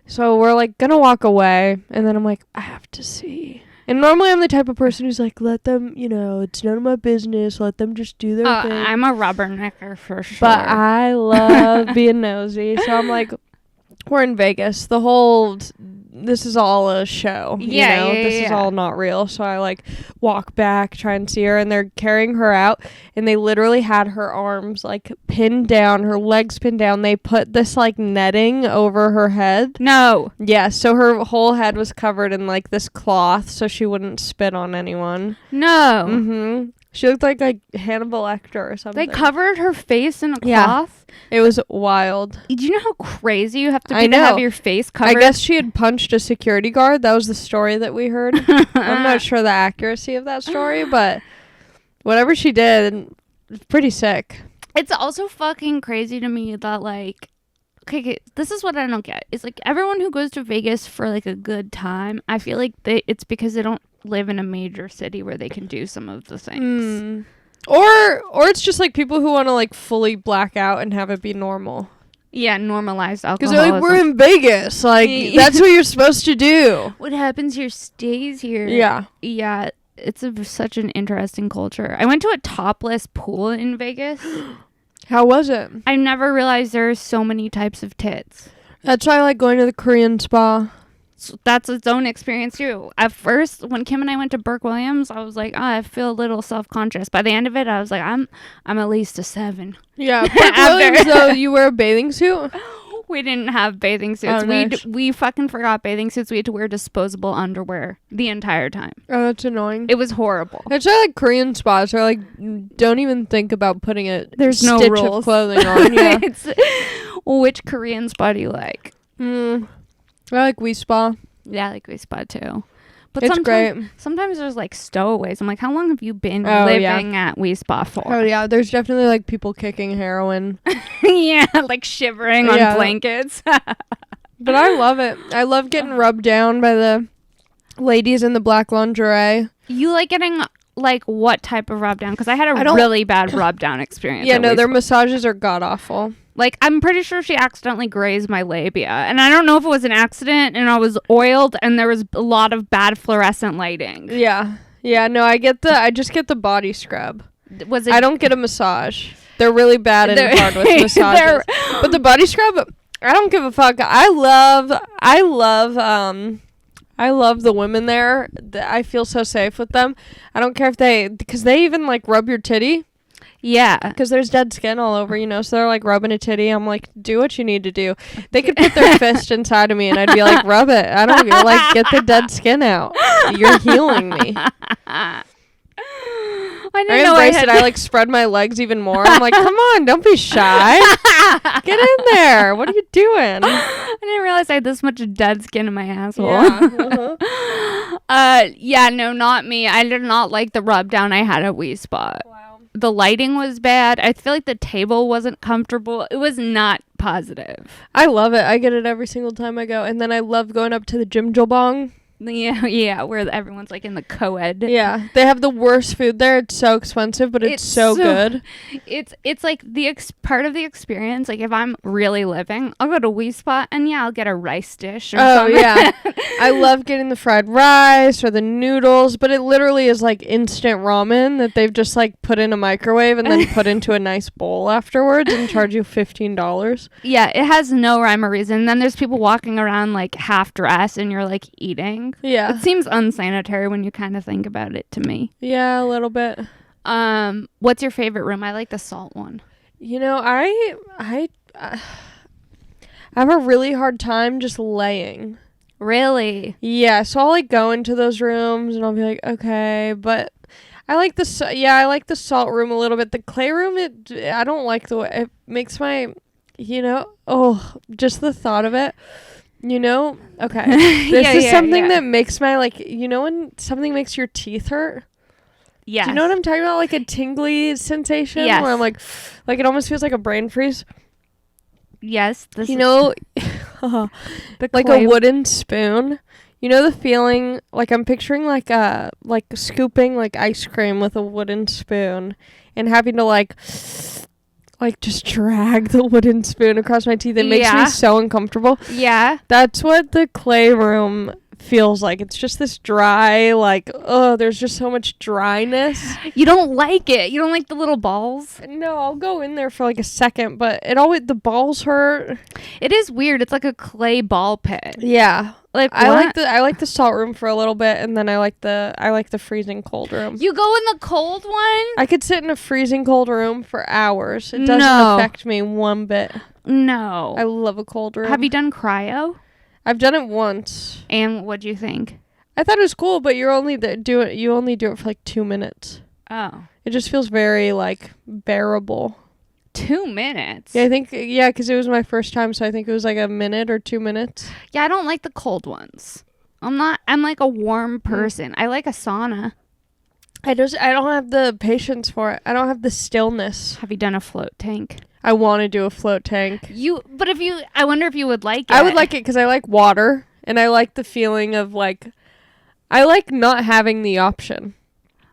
[SPEAKER 2] So we're, like, gonna walk away, and then I'm like, I have to see. And normally I'm the type of person who's like, let them, you know, it's none of my business. Let them just do their thing.
[SPEAKER 1] I'm a rubbernecker for sure.
[SPEAKER 2] But I love being nosy. So I'm like, we're in Vegas. This is all a show. This is all not real. So I, like, walk back, try and see her, and they're carrying her out, and they literally had her arms, like, pinned down, her legs pinned down. They put this, like, netting over her head.
[SPEAKER 1] No.
[SPEAKER 2] Yeah, so her whole head was covered in, like, this cloth so she wouldn't spit on anyone.
[SPEAKER 1] No.
[SPEAKER 2] Mm-hmm. She looked like Hannibal Lecter or something.
[SPEAKER 1] They covered her face in a cloth?
[SPEAKER 2] It was wild.
[SPEAKER 1] Do you know how crazy you have to be to have your face covered?
[SPEAKER 2] I guess she had punched a security guard. That was the story that we heard. I'm not sure the accuracy of that story, but whatever she did, it's pretty sick.
[SPEAKER 1] It's also fucking crazy to me that, like, okay, this is what I don't get. It's like everyone who goes to Vegas for, like, a good time, I feel like it's because they don't live in a major city where they can do some of the things.
[SPEAKER 2] Or it's just, like, people who want to, like, fully black out and have it be normal.
[SPEAKER 1] Yeah, normalized alcoholism.
[SPEAKER 2] Because they're like, we're in Vegas. Like, that's what you're supposed to do.
[SPEAKER 1] What happens here stays here.
[SPEAKER 2] Yeah.
[SPEAKER 1] Yeah, it's such an interesting culture. I went to a topless pool in Vegas.
[SPEAKER 2] How was it?
[SPEAKER 1] I never realized there are so many types of tits.
[SPEAKER 2] That's why I like going to the Korean spa.
[SPEAKER 1] So that's its own experience too. At first, when Kim and I went to Burke Williams, I was like, I feel a little self-conscious. By the end of it, I was like, I'm at least a 7.
[SPEAKER 2] Yeah. Burke Williams, though, you wear a bathing suit?
[SPEAKER 1] We didn't have bathing suits.
[SPEAKER 2] Oh, nice.
[SPEAKER 1] We fucking forgot bathing suits. We had to wear disposable underwear the entire time.
[SPEAKER 2] Oh, that's annoying.
[SPEAKER 1] It was horrible.
[SPEAKER 2] That's why, like, Korean spas are like, don't even think about putting a
[SPEAKER 1] There's
[SPEAKER 2] stitch
[SPEAKER 1] no rules.
[SPEAKER 2] of clothing on. Yeah.
[SPEAKER 1] Which Korean spa do you like?
[SPEAKER 2] I like We Spa.
[SPEAKER 1] Yeah, I like We Spa too. But
[SPEAKER 2] it's great.
[SPEAKER 1] Sometimes there's, like, stowaways. I'm like, how long have you been living at We Spa for?
[SPEAKER 2] Oh, yeah. There's definitely, like, people kicking heroin.
[SPEAKER 1] Yeah, like shivering on blankets.
[SPEAKER 2] But I love it. I love getting rubbed down by the ladies in the black lingerie.
[SPEAKER 1] You like getting, like, what type of rub down? Because I had a really bad rub down experience.
[SPEAKER 2] Yeah, no, their massages are god-awful.
[SPEAKER 1] Like, I'm pretty sure she accidentally grazed my labia. And I don't know if it was an accident and I was oiled and there was a lot of bad fluorescent lighting.
[SPEAKER 2] Yeah. Yeah, no, I just get the body scrub. I don't get a massage. They're really bad and hard with massages. But the body scrub, I don't give a fuck. I love the women there. I feel so safe with them. I don't care because they even, like, rub your titty.
[SPEAKER 1] Yeah.
[SPEAKER 2] Because there's dead skin all over, you know, so they're, like, rubbing a titty. I'm like, do what you need to do. They could put their fist inside of me and I'd be like, rub it. I don't care. Like, get the dead skin out. You're healing me. I embrace it. I, like, spread my legs even more. I'm like, come on, don't be shy. Get in there. What are you doing?
[SPEAKER 1] I didn't realize I had this much dead skin in my asshole.
[SPEAKER 2] Yeah.
[SPEAKER 1] Yeah, no, not me. I did not like the rub down I had at We Spa.
[SPEAKER 2] Wow.
[SPEAKER 1] The lighting was bad. I feel like the table wasn't comfortable. It was not positive.
[SPEAKER 2] I love it. I get it every single time I go. And then I love going up to the Jjimjilbang.
[SPEAKER 1] Yeah, where everyone's, like, in the co-ed.
[SPEAKER 2] Yeah, they have the worst food there. It's so expensive, but it's so good.
[SPEAKER 1] It's like part of the experience. Like, if I'm really living, I'll go to We Spot and I'll get a rice dish or something. Oh yeah,
[SPEAKER 2] I love getting the fried rice or the noodles, but it literally is like instant ramen that they've just, like, put in a microwave and then put into a nice bowl afterwards and charge you $15.
[SPEAKER 1] Yeah, it has no rhyme or reason. And then there's people walking around, like, half dressed and you're, like, eating.
[SPEAKER 2] Yeah.
[SPEAKER 1] It seems unsanitary when you kind of think about it to me.
[SPEAKER 2] Yeah, a little bit.
[SPEAKER 1] What's your favorite room? I like the salt one.
[SPEAKER 2] You know, I have a really hard time just laying.
[SPEAKER 1] Really?
[SPEAKER 2] Yeah, so I'll, like, go into those rooms and I'll be like, okay, but I like I like the salt room a little bit. The clay room, I don't like the way it makes my, just the thought of it. Okay. This is something that makes my, like, when something makes your teeth hurt?
[SPEAKER 1] Yes.
[SPEAKER 2] Do you know what I'm talking about? Like a tingly sensation?
[SPEAKER 1] Yes.
[SPEAKER 2] Where I'm like it almost feels like a brain freeze.
[SPEAKER 1] Yes.
[SPEAKER 2] Like a wooden spoon. You know the feeling, like I'm picturing like scooping like ice cream with a wooden spoon and having to like just drag the wooden spoon across my teeth. It makes me so uncomfortable.
[SPEAKER 1] Yeah.
[SPEAKER 2] That's what the clay room feels like. It's just this dry, like, there's just so much dryness.
[SPEAKER 1] You don't like it. You don't like the little balls?
[SPEAKER 2] No, I'll go in there for like a second, but the balls hurt.
[SPEAKER 1] It is weird. It's like a clay ball pit.
[SPEAKER 2] Yeah.
[SPEAKER 1] Like,
[SPEAKER 2] what? I like the salt room for a little bit, and then I like the freezing cold room.
[SPEAKER 1] You go in the cold one?
[SPEAKER 2] I could sit in a freezing cold room for hours. It doesn't affect me one bit.
[SPEAKER 1] No.
[SPEAKER 2] I love a cold room.
[SPEAKER 1] Have you done cryo?
[SPEAKER 2] I've done it once.
[SPEAKER 1] And what'd you think?
[SPEAKER 2] I thought it was cool, but you only do it for like 2 minutes.
[SPEAKER 1] Oh.
[SPEAKER 2] It just feels very like bearable.
[SPEAKER 1] 2 minutes?
[SPEAKER 2] Yeah, I think, because it was my first time, so I think it was like a minute or 2 minutes.
[SPEAKER 1] Yeah, I don't like the cold ones. I'm like a warm person. I like a sauna.
[SPEAKER 2] I don't have the patience for it. I don't have the stillness.
[SPEAKER 1] Have you done a float tank?
[SPEAKER 2] I want to do a float tank.
[SPEAKER 1] I wonder if you would like it.
[SPEAKER 2] I would like it because I like water, and I like the feeling of like, I like not having the option.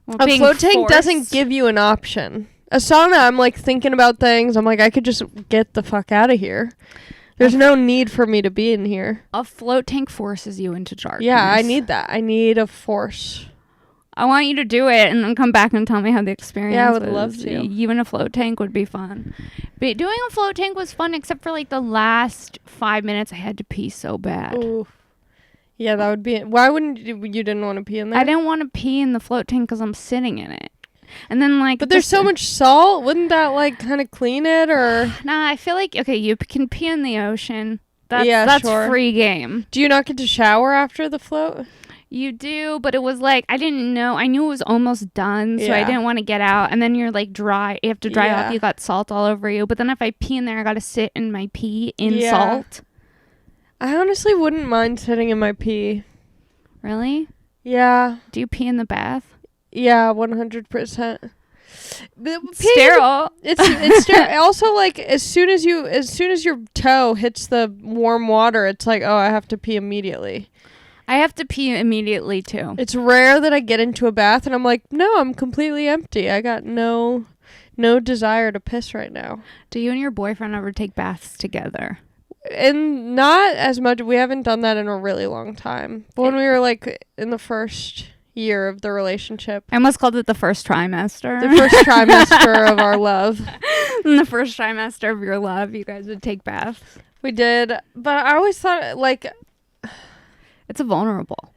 [SPEAKER 1] Well,
[SPEAKER 2] a float tank doesn't give you an option. A sauna, I'm like thinking about things. I'm like, I could just get the fuck out of here. There's no need for me to be in here.
[SPEAKER 1] A float tank forces you into darkness.
[SPEAKER 2] Yeah, I need that. I need a force.
[SPEAKER 1] I want you to do it and then come back and tell me how the experience was.
[SPEAKER 2] Yeah, I would love to.
[SPEAKER 1] You in a float tank would be fun. But doing a float tank was fun except for like the last 5 minutes I had to pee so bad.
[SPEAKER 2] Ooh. Yeah, that would be... Why wouldn't you didn't want to pee in there?
[SPEAKER 1] I didn't want to pee in the float tank because I'm sitting in it. And then like...
[SPEAKER 2] But there's so much salt. Wouldn't that like kind of clean it or...
[SPEAKER 1] Nah, I feel like, okay, you can pee in the ocean. That's
[SPEAKER 2] sure.
[SPEAKER 1] Free game.
[SPEAKER 2] Do you not get to shower after the float?
[SPEAKER 1] You do, but it was like, I didn't know. I knew it was almost done, so I didn't want to get out. And then you're like dry. You have to dry off. You got salt all over you. But then if I pee in there, I got to sit in my pee in salt.
[SPEAKER 2] I honestly wouldn't mind sitting in my pee.
[SPEAKER 1] Really?
[SPEAKER 2] Yeah.
[SPEAKER 1] Do you pee in the bath?
[SPEAKER 2] Yeah, 100%.
[SPEAKER 1] Sterile.
[SPEAKER 2] It's sterile. Also, like as soon as your toe hits the warm water, it's like, oh, I have to pee immediately.
[SPEAKER 1] I have to pee immediately too.
[SPEAKER 2] It's rare that I get into a bath and I'm like, no, I'm completely empty. I got no desire to piss right now.
[SPEAKER 1] Do you and your boyfriend ever take baths together?
[SPEAKER 2] And not as much. We haven't done that in a really long time. But when we were like in the first year of the relationship.
[SPEAKER 1] I almost called it the first trimester.
[SPEAKER 2] The first trimester of our love.
[SPEAKER 1] In the first trimester of your love, you guys would take baths.
[SPEAKER 2] We did. But I always thought like...
[SPEAKER 1] It's a vulnerable.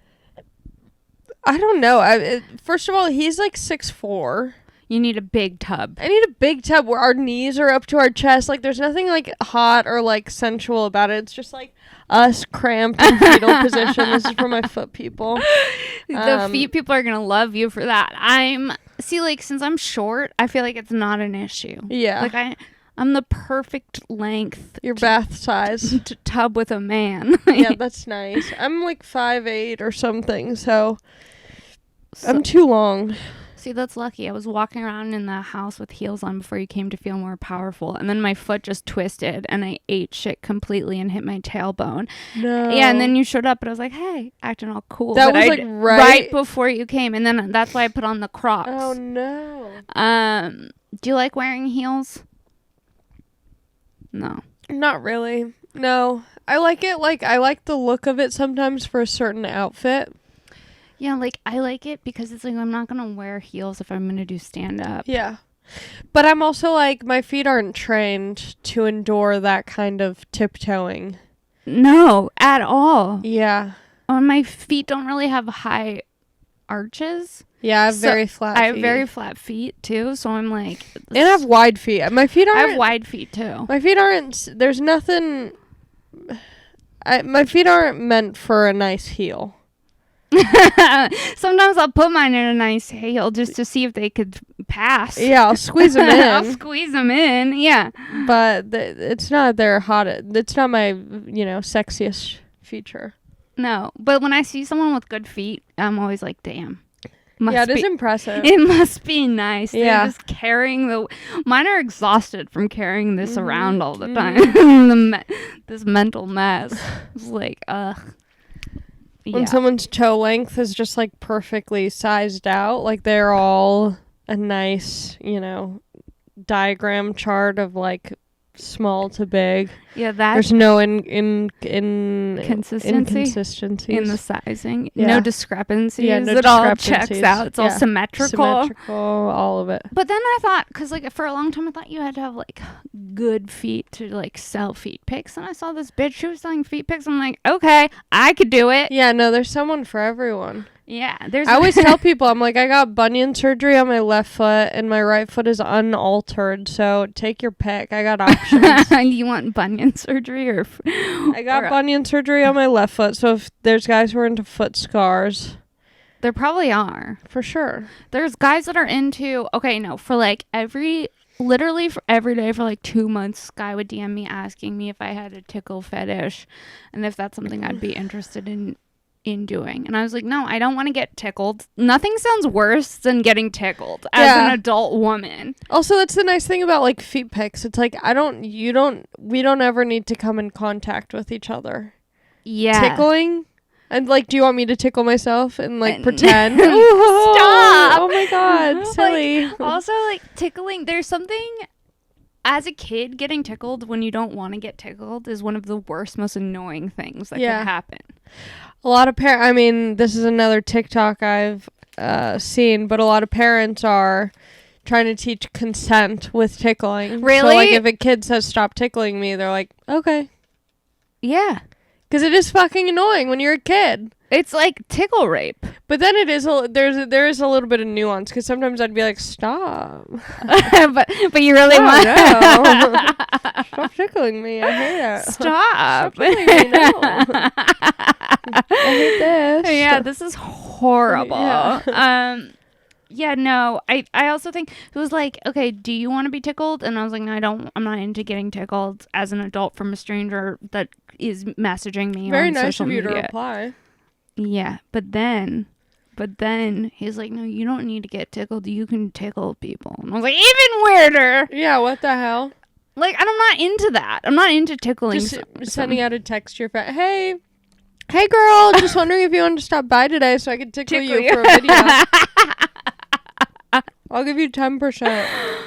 [SPEAKER 2] I don't know. First of all, he's like 6'4".
[SPEAKER 1] You need a big tub.
[SPEAKER 2] I need a big tub where our knees are up to our chest. Like, there's nothing like hot or like sensual about it. It's just like us cramped in fetal position. This is for my foot people.
[SPEAKER 1] The feet people are gonna love you for that. Since I'm short, I feel like it's not an issue.
[SPEAKER 2] Yeah.
[SPEAKER 1] Like I'm the perfect length.
[SPEAKER 2] Your bath size.
[SPEAKER 1] To tub with a man.
[SPEAKER 2] Yeah, that's nice. I'm like 5'8" or something, so I'm too long.
[SPEAKER 1] See, that's lucky. I was walking around in the house with heels on before you came to feel more powerful, and then my foot just twisted, and I ate shit completely and hit my tailbone.
[SPEAKER 2] No.
[SPEAKER 1] Yeah, and then you showed up, and I was like, hey, acting all cool.
[SPEAKER 2] That was like
[SPEAKER 1] right before you came, and then that's why I put on the Crocs.
[SPEAKER 2] Oh, no.
[SPEAKER 1] Do you like wearing heels? No.
[SPEAKER 2] Not really. No. I like it. Like, I like the look of it sometimes for a certain outfit.
[SPEAKER 1] Yeah, like, I like it because it's like I'm not going to wear heels if I'm going to do stand-up.
[SPEAKER 2] Yeah. But I'm also like, my feet aren't trained to endure that kind of tiptoeing.
[SPEAKER 1] No, at all.
[SPEAKER 2] Yeah.
[SPEAKER 1] My feet don't really have high arches.
[SPEAKER 2] Yeah, I have very flat feet.
[SPEAKER 1] I have very flat feet, too, so I'm like...
[SPEAKER 2] And I have wide feet. My feet aren't...
[SPEAKER 1] I have wide feet, too.
[SPEAKER 2] My feet aren't... There's nothing... my feet aren't meant for a nice heel.
[SPEAKER 1] Sometimes I'll put mine in a nice hail just to see if they could pass.
[SPEAKER 2] Yeah, I'll squeeze them in.
[SPEAKER 1] I'll squeeze them in, yeah.
[SPEAKER 2] But it's not their hottest. It's not my, sexiest feature.
[SPEAKER 1] No, but when I see someone with good feet, I'm always like, damn.
[SPEAKER 2] It is impressive.
[SPEAKER 1] It must be nice.
[SPEAKER 2] Yeah.
[SPEAKER 1] They're just carrying mine are exhausted from carrying this around all the time. This mental mess. It's like, ugh.
[SPEAKER 2] When someone's toe length is just like perfectly sized out, like they're all a nice, diagram chart of like small to big.
[SPEAKER 1] Yeah,
[SPEAKER 2] there's no inconsistencies
[SPEAKER 1] in the sizing.
[SPEAKER 2] Yeah.
[SPEAKER 1] No discrepancies.
[SPEAKER 2] Yeah, no
[SPEAKER 1] it all checks out. It's all symmetrical.
[SPEAKER 2] All of it.
[SPEAKER 1] But then I thought, because like for a long time I thought you had to have like good feet to like sell feet pics, and I saw this bitch who was selling feet pics. I'm like, okay, I could do it.
[SPEAKER 2] Yeah, no, there's someone for everyone.
[SPEAKER 1] Yeah,
[SPEAKER 2] I always tell people, I'm like, I got bunion surgery on my left foot and my right foot is unaltered, so take your pick. I got options.
[SPEAKER 1] You want bunion surgery or?
[SPEAKER 2] I got bunion surgery on my left foot, so if there's guys who are into foot scars,
[SPEAKER 1] there probably are
[SPEAKER 2] for sure.
[SPEAKER 1] There's guys that are into for like literally for every day for like 2 months, this guy would DM me asking me if I had a tickle fetish, and if that's something I'd be interested in doing. And I was like, no, I don't want to get tickled. Nothing sounds worse than getting tickled as an adult woman.
[SPEAKER 2] Also, that's the nice thing about like feet pics. It's like we don't ever need to come in contact with each other.
[SPEAKER 1] Yeah.
[SPEAKER 2] Tickling? And like, do you want me to tickle myself and like pretend?
[SPEAKER 1] Stop!
[SPEAKER 2] Oh my god, silly.
[SPEAKER 1] Like, also, like tickling, there's something. As a kid, getting tickled when you don't want to get tickled is one of the worst, most annoying things that could happen.
[SPEAKER 2] A lot of this is another TikTok I've seen, but a lot of parents are trying to teach consent with tickling.
[SPEAKER 1] Really?
[SPEAKER 2] So, like, if a kid says, stop tickling me, they're like, okay.
[SPEAKER 1] Yeah.
[SPEAKER 2] Because it is fucking annoying when you're a kid.
[SPEAKER 1] It's like tickle rape.
[SPEAKER 2] But then it is there is a little bit of nuance, because sometimes I'd be like, stop.
[SPEAKER 1] but you really want
[SPEAKER 2] no. Stop tickling me. I hate it.
[SPEAKER 1] Stop
[SPEAKER 2] tickling me. No. I hate this.
[SPEAKER 1] Yeah, this is horrible. Yeah, no. I also think it was like, okay, do you want to be tickled? And I was like, no, I'm not into getting tickled as an adult from a stranger that is messaging me
[SPEAKER 2] Very
[SPEAKER 1] on
[SPEAKER 2] nice
[SPEAKER 1] social
[SPEAKER 2] of you
[SPEAKER 1] media.
[SPEAKER 2] to reply.
[SPEAKER 1] Yeah, but then he's like, no, you don't need to get tickled. You can tickle people. And I was like, even weirder.
[SPEAKER 2] Yeah, what the hell?
[SPEAKER 1] Like, I'm not into that. I'm not into tickling.
[SPEAKER 2] Just sending out a text to your friend. Hey girl, just wondering if you wanted to stop by today so I could tickle you for a video. I'll give you 10%.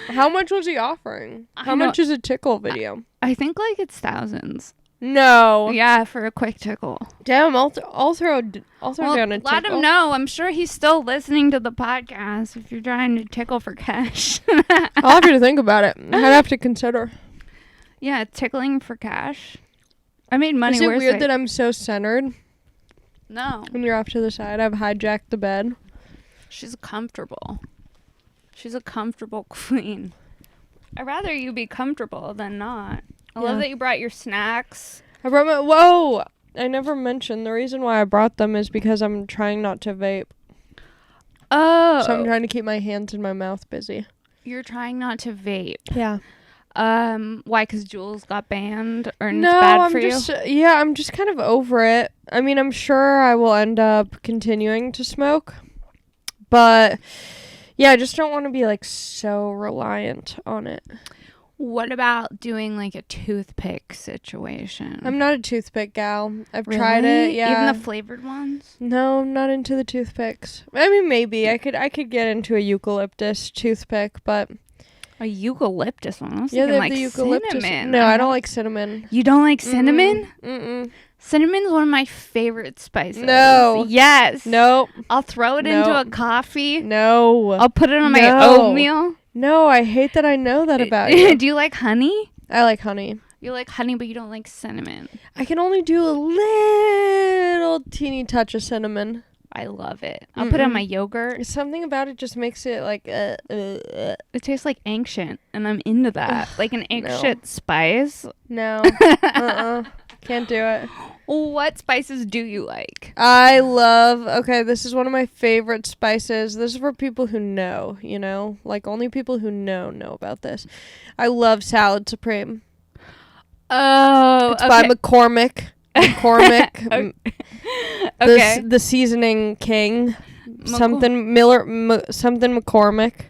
[SPEAKER 2] How much was he offering? How much is a tickle video?
[SPEAKER 1] I think like it's thousands.
[SPEAKER 2] No.
[SPEAKER 1] Yeah, for a quick tickle.
[SPEAKER 2] Damn, I'll throw down a tickle.
[SPEAKER 1] Let him know. I'm sure he's still listening to the podcast if you're trying to tickle for cash.
[SPEAKER 2] I'll have to think about it. I'd have to consider.
[SPEAKER 1] Yeah, tickling for cash. I made money.
[SPEAKER 2] Is it weird that I'm so centered?
[SPEAKER 1] No.
[SPEAKER 2] When you're off to the side, I've hijacked the bed.
[SPEAKER 1] She's comfortable. She's a comfortable queen. I'd rather you be comfortable than not. I love that you brought your snacks.
[SPEAKER 2] I brought Whoa! I never mentioned the reason why I brought them is because I'm trying not to vape.
[SPEAKER 1] Oh.
[SPEAKER 2] So I'm trying to keep my hands and my mouth busy.
[SPEAKER 1] You're trying not to vape.
[SPEAKER 2] Yeah.
[SPEAKER 1] Why? Because Jules got banned, or it's bad for you?
[SPEAKER 2] Yeah, I'm just kind of over it. I mean, I'm sure I will end up continuing to smoke, but yeah, I just don't want to be like so reliant on it.
[SPEAKER 1] What about doing like a toothpick situation?
[SPEAKER 2] I'm not a toothpick gal. I've tried it. Yeah,
[SPEAKER 1] even the flavored ones.
[SPEAKER 2] No, I'm not into the toothpicks. I mean, maybe I could get into a eucalyptus toothpick, but
[SPEAKER 1] a eucalyptus one. I was
[SPEAKER 2] thinking
[SPEAKER 1] like the eucalyptus. Cinnamon.
[SPEAKER 2] No, I don't like cinnamon.
[SPEAKER 1] You don't like cinnamon?
[SPEAKER 2] Mm-mm.
[SPEAKER 1] Cinnamon's one of my favorite spices.
[SPEAKER 2] No.
[SPEAKER 1] Yes.
[SPEAKER 2] Nope.
[SPEAKER 1] I'll throw it into a coffee.
[SPEAKER 2] No.
[SPEAKER 1] I'll put it on my oatmeal.
[SPEAKER 2] No, I hate that I know that about you.
[SPEAKER 1] Do you like honey?
[SPEAKER 2] I like honey.
[SPEAKER 1] You like honey, but you don't like cinnamon.
[SPEAKER 2] I can only do a little teeny touch of cinnamon.
[SPEAKER 1] I love it. I'll put it on my yogurt.
[SPEAKER 2] Something about it just makes it like
[SPEAKER 1] It tastes like ancient, and I'm into that. Like an ancient spice.
[SPEAKER 2] No. Can't do it.
[SPEAKER 1] What spices do you like?
[SPEAKER 2] I love, this is one of my favorite spices. This is for people who know, like only people who know about this. I love Salad Supreme.
[SPEAKER 1] Oh,
[SPEAKER 2] it's by McCormick.
[SPEAKER 1] Okay.
[SPEAKER 2] The seasoning king. Something McCormick.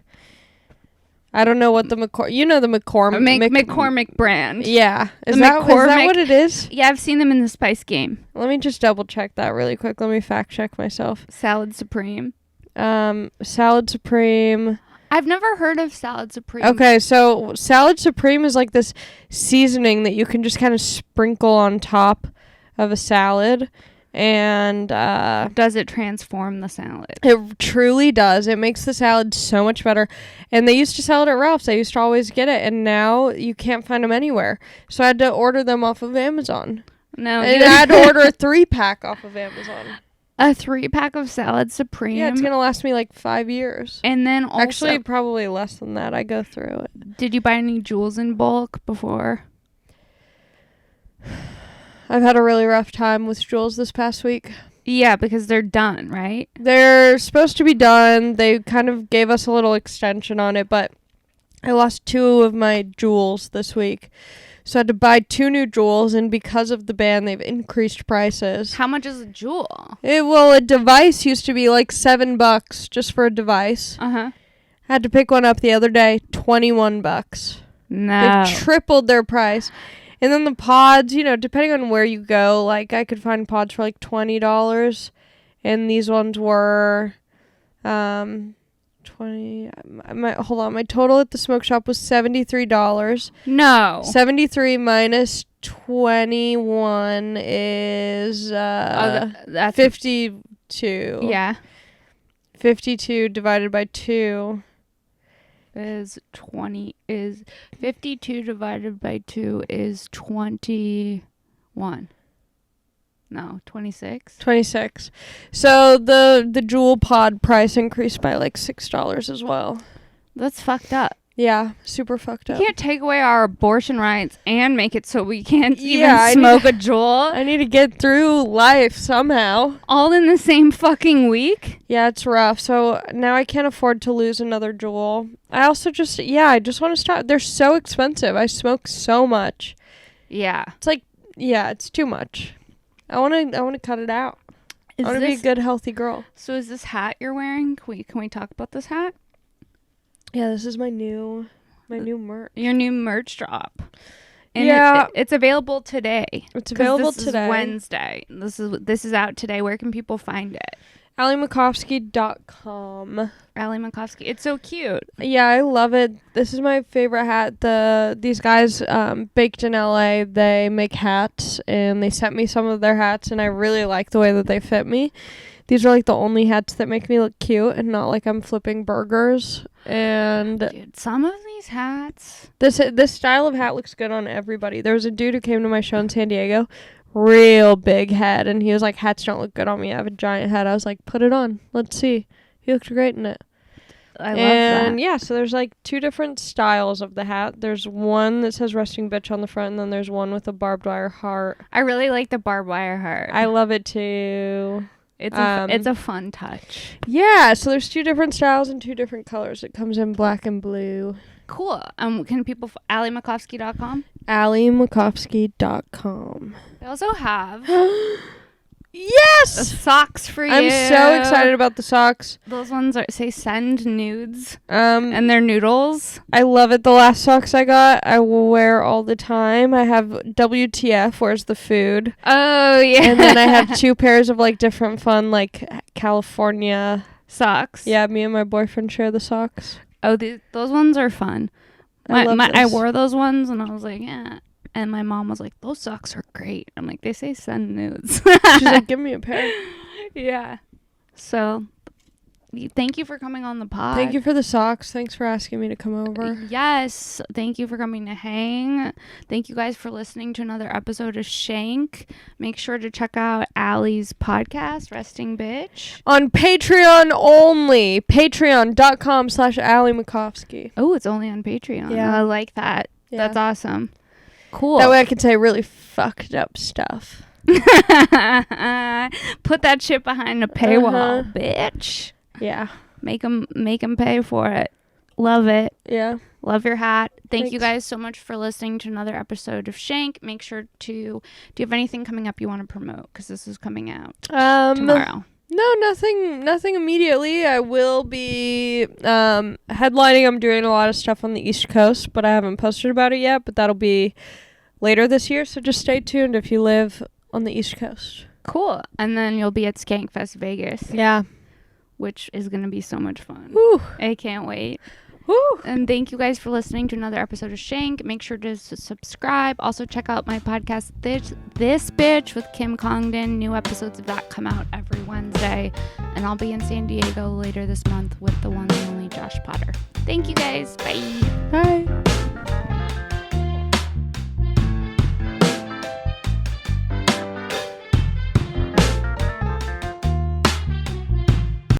[SPEAKER 2] I don't know what the
[SPEAKER 1] McCormick brand.
[SPEAKER 2] Yeah. Is that what it is?
[SPEAKER 1] Yeah, I've seen them in the Spice Game.
[SPEAKER 2] Let me just double check that really quick. Let me fact check myself.
[SPEAKER 1] Salad Supreme.
[SPEAKER 2] Salad Supreme.
[SPEAKER 1] I've never heard of Salad Supreme.
[SPEAKER 2] Okay, so Salad Supreme is like this seasoning that you can just kind of sprinkle on top of a salad. And
[SPEAKER 1] does it transform the salad?
[SPEAKER 2] It truly does. It makes the salad so much better. And they used to sell it at Ralph's. I used to always get it, and now you can't find them anywhere. So I had to order them off of Amazon.
[SPEAKER 1] No,
[SPEAKER 2] and I had to order a 3-pack off of Amazon.
[SPEAKER 1] A 3-pack of Salad Supreme.
[SPEAKER 2] Yeah, it's gonna last me like 5 years.
[SPEAKER 1] And then also,
[SPEAKER 2] actually probably less than that. I go through it.
[SPEAKER 1] Did you buy any jewels in bulk before?
[SPEAKER 2] I've had a really rough time with jewels this past week.
[SPEAKER 1] Yeah, because they're done, right?
[SPEAKER 2] They're supposed to be done. They kind of gave us a little extension on it, but I lost 2 of my jewels this week. So I had to buy 2 new jewels, and because of the ban, they've increased prices.
[SPEAKER 1] How much is a jewel?
[SPEAKER 2] A device used to be like $7 just for a device.
[SPEAKER 1] Uh-huh.
[SPEAKER 2] I had to pick one up the other day, $21.
[SPEAKER 1] No.
[SPEAKER 2] They've tripled their price. And then the pods, depending on where you go, like I could find pods for like $20, and these ones were 20. My total at the smoke shop was $73.
[SPEAKER 1] No.
[SPEAKER 2] 73 minus 21 is
[SPEAKER 1] that's
[SPEAKER 2] 52.
[SPEAKER 1] Yeah.
[SPEAKER 2] 52 divided by 2
[SPEAKER 1] is 52 divided by 2 is 21. No, 26.
[SPEAKER 2] 26. So the jewel pod price increased by like $6 as well.
[SPEAKER 1] That's fucked up.
[SPEAKER 2] Yeah, super fucked up.
[SPEAKER 1] You can't take away our abortion rights and make it so we can't even smoke a jewel.
[SPEAKER 2] I need to get through life somehow.
[SPEAKER 1] All in the same fucking week?
[SPEAKER 2] Yeah, it's rough. So now I can't afford to lose another jewel. I also I just want to stop. They're so expensive. I smoke so much.
[SPEAKER 1] Yeah.
[SPEAKER 2] It's like, it's too much. I want to cut it out. I want to be a good, healthy girl.
[SPEAKER 1] So is this hat you're wearing? Can we talk about this hat?
[SPEAKER 2] Yeah, this is my new merch.
[SPEAKER 1] Your new merch drop. And it's available today.
[SPEAKER 2] It's available today.
[SPEAKER 1] This is Wednesday. This is out today. Where can people find it?
[SPEAKER 2] AliMacofsky.com.
[SPEAKER 1] Ali Macofsky. It's so cute.
[SPEAKER 2] Yeah, I love it. This is my favorite hat. These guys baked in LA, they make hats, and they sent me some of their hats, and I really like the way that they fit me. These are like the only hats that make me look cute and not like I'm flipping burgers. And
[SPEAKER 1] dude, some of these hats.
[SPEAKER 2] This style of hat looks good on everybody. There was a dude who came to my show in San Diego, real big head, and he was like, hats don't look good on me. I have a giant head. I was like, put it on. Let's see. He looked great in it.
[SPEAKER 1] I love that.
[SPEAKER 2] And yeah, so there's like 2 different styles of the hat. There's one that says resting bitch on the front, and then there's one with a barbed wire heart.
[SPEAKER 1] I really like the barbed wire heart.
[SPEAKER 2] I love it too.
[SPEAKER 1] It's a fun touch.
[SPEAKER 2] Yeah, so there's 2 different styles and 2 different colors. It comes in black and blue.
[SPEAKER 1] Cool. Can people AliMacofsky.com?
[SPEAKER 2] AliMacofsky.com.
[SPEAKER 1] They also have
[SPEAKER 2] yes!
[SPEAKER 1] socks for you.
[SPEAKER 2] I'm so excited about the socks.
[SPEAKER 1] Those ones say send nudes. And they're noodles.
[SPEAKER 2] I love it. The last socks I got, I will wear all the time. I have WTF, where's the food?
[SPEAKER 1] Oh, yeah.
[SPEAKER 2] And then I have 2 pairs of like different fun like California
[SPEAKER 1] socks.
[SPEAKER 2] Yeah, me and my boyfriend share the socks.
[SPEAKER 1] Oh, those ones are fun. I wore those ones and I was like, yeah. And my mom was like, those socks are great. I'm like, they say send nudes.
[SPEAKER 2] She's like, give me a pair.
[SPEAKER 1] Yeah. So, thank you for coming on the pod.
[SPEAKER 2] Thank you for the socks. Thanks for asking me to come over.
[SPEAKER 1] Yes. Thank you for coming to hang. Thank you guys for listening to another episode of Shank. Make sure to check out Allie's podcast, Resting Bitch.
[SPEAKER 2] On Patreon only. Patreon.com/Ali Macofsky.
[SPEAKER 1] Oh, it's only on Patreon.
[SPEAKER 2] Yeah.
[SPEAKER 1] I like that. Yeah. That's awesome. Cool.
[SPEAKER 2] That way I can say really fucked up stuff.
[SPEAKER 1] Put that shit behind a paywall, bitch.
[SPEAKER 2] Yeah.
[SPEAKER 1] Make them pay for it. Love it.
[SPEAKER 2] Yeah.
[SPEAKER 1] Love your hat.
[SPEAKER 2] Thanks.
[SPEAKER 1] You guys so much for listening to another episode of Shank. Make sure to... Do you have anything coming up you want to promote? Because this is coming out tomorrow.
[SPEAKER 2] No, nothing immediately. I will be headlining. I'm doing a lot of stuff on the East Coast, but I haven't posted about it yet. But that'll be later this year, so just stay tuned if you live on the East Coast.
[SPEAKER 1] Cool. And then you'll be at Skankfest Vegas.
[SPEAKER 2] Yeah.
[SPEAKER 1] Which is going to be so much fun.
[SPEAKER 2] Woo.
[SPEAKER 1] I can't wait.
[SPEAKER 2] Woo.
[SPEAKER 1] And thank you guys for listening to another episode of Shank. Make sure to subscribe. Also check out my podcast, This Bitch with Kim Congdon. New episodes of that come out every Wednesday. And I'll be in San Diego later this month with the one and only Josh Potter. Thank you guys. Bye.
[SPEAKER 2] Bye.